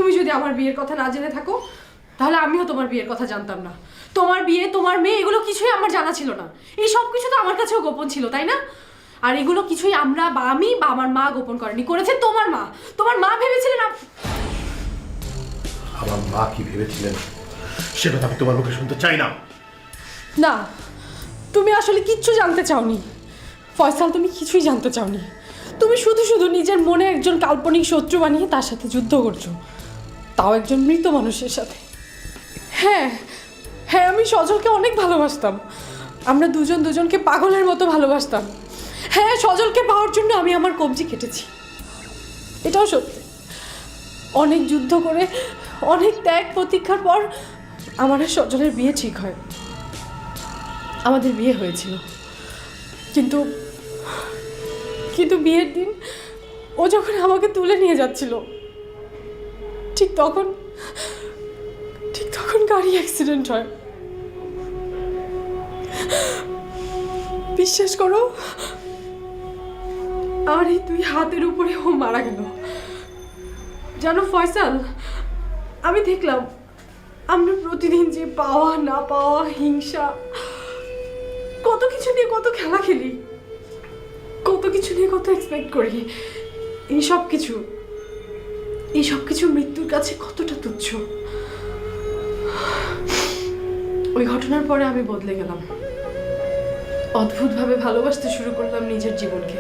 তুমি যদি আমার বিয়ের কথা না জেনে থাকো তাহলে আমিও তোমার বিয়ের কথা জানতাম না। তোমার বিয়ে, তোমার মেয়ে, এগুলো কিছুই আমার জানা ছিল না। এই সব কিছু তো আমার কাছেও গোপন ছিল, তাই না? আর এগুলো কিছুই আমরা বা আমি বা আমার মা গোপন করেনি, করেছে তোমার মা। তোমার মা ভেবেছিলেন আমার মা কি ভেবেছিলেন সে কথা আমি তোমার মুখে শুনতে চাই না। না, তুমি আসলে কিচ্ছু জানতে চাওনি ফয়সাল, তুমি কিছুই জানতে চাওনি। তুমি শুধু শুধু নিজের মনে একজন কাল্পনিক শত্রু বানিয়ে তার সাথে যুদ্ধ করছো, তাও একজন মৃত মানুষের সাথে। হ্যাঁ হ্যাঁ, আমি সজলকে অনেক ভালোবাসতাম। আমরা দুজন দুজনকে পাগলের মতো ভালোবাসতাম। হ্যাঁ, সজলকে পাওয়ার জন্য আমি আমার কবজি কেটেছি, এটাও সত্যি। অনেক যুদ্ধ করে, অনেক ত্যাগ প্রতীক্ষার পর আমার আর সজলের বিয়ে ঠিক হয়। আমাদের বিয়ে হয়েছিল, কিন্তু কিন্তু বিয়ের দিন ও যখন আমাকে তুলে নিয়ে যাচ্ছিল, ঠিক তখন গাড়ি অ্যাক্সিডেন্ট হয়। বিশ্বাস করো, আর এই 2 হাতের উপরে ও মারা গেল। জানো ফয়সাল, আমি দেখলাম আমরা প্রতিদিন যে পাওয়া না পাওয়া, হিংসা, কত কিছু নিয়ে কত খেলা খেলি, কত কিছু নিয়ে কত এক্সপেক্ট করি, এই সব কিছু মৃত্যুর কাছে কতটা তুচ্ছ। ওই ঘটনার পরে আমি বদলে গেলাম, অদ্ভুতভাবে ভালোবাসতে শুরু করলাম নিজের জীবনকে।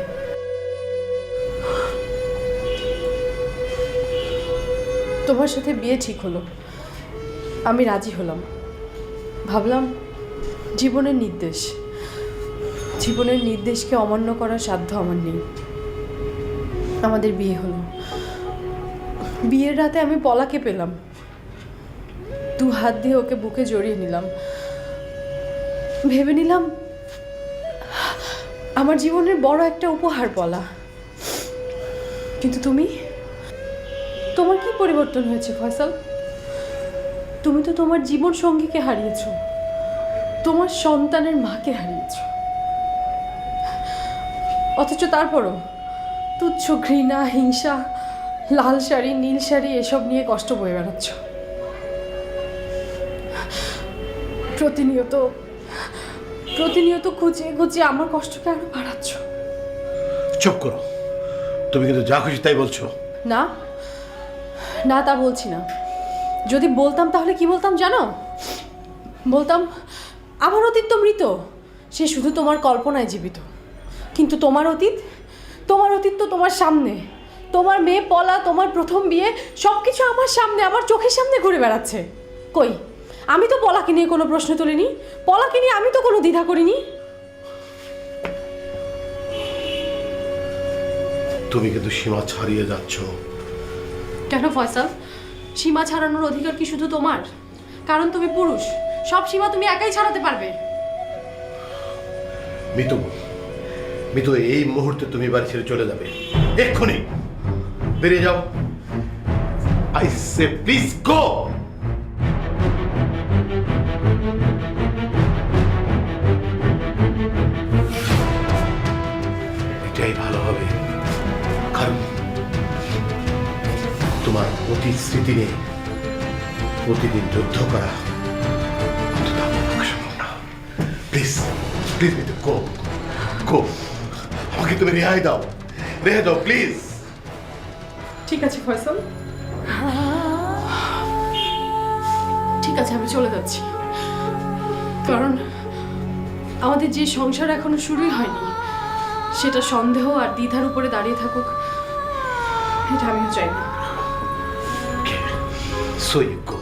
তোমার সাথে বিয়ে ঠিক হলো, আমি রাজি হলাম। ভাবলাম জীবনের নির্দেশকে অমান্য করার সাধ্য আমার নেই। আমাদের বিয়ে হলো। বিয়ের রাতে আমি পলাকে পেলাম, 2 হাত দিয়ে ওকে বুকে জড়িয়ে নিলাম। ভেবে নিলাম আমার জীবনের বড় একটা উপহার পলা। কিন্তু তোমার কি পরিবর্তন হয়েছে ফয়সাল? তুমি তো তোমার জীবন সঙ্গীকে হারিয়েছো, তোমার সন্তানের মাকে হারিয়েছো, অথচ তারপরও তুচ্ছ ঘৃণা, হিংসা, লাল শাড়ি, নীল শাড়ি এসব নিয়ে কষ্ট বয়ে বেড়াচ্ছ। প্রতিনিয়ত খুঁজে আমার কষ্টকে আরো বাড়াচ্ছ। চুপ করো, তুমি কিন্তু যা খুশি তাই বলছো। না না, তা বলছি না। যদি বলতাম তাহলে কি বলতাম জানো? বলতাম আমার অতীত তো মৃত, সে শুধু তোমার কল্পনায় জীবিত। কিন্তু তোমার অতীত তো তোমার সামনে। তোমার মেয়ে পলা, তোমার প্রথম বিয়ে, সব কিছু আমার সামনে, আমার চোখের সামনে ঘুরে বেড়াচ্ছে। কই, আমি তো পলাকে নিয়ে কোনো প্রশ্ন তুলিনি, পলাকে নিয়ে আমি তো কোনো দ্বিধা করিনি। তুমি কিন্তু সীমা ছাড়িয়ে যাচ্ছ। কেন ফয়সাল? সীমা ছাড়ানোর অধিকার কি শুধু তোমার? কারণ তুমি পুরুষ, সব সীমা তুমি একাই ছাড়াতে পারবে। মিতু, এই মুহূর্তে তুমি বাড়ি ছেড়ে চলে যাবে, এক্ষুনি বেরিয়ে যাও। I say please go. এটাই ভালো হবে, কারণ তোমার অতীত স্মৃতি নিয়ে প্রতিদিন যুদ্ধ করা সম্ভব না। প্লিজ মিতু, গো। আমাকে তুমি রেহাই দাও প্লিজ। ঠিক আছে ফয়সাল, ঠিক আছে, আমি চলে যাচ্ছি। কারণ আমাদের যে সংসার এখনো শুরুই হয়নি, সেটা সন্দেহ আর দ্বিধার উপরে দাঁড়িয়ে থাকুক, এটা আমিও চাই না। So you go.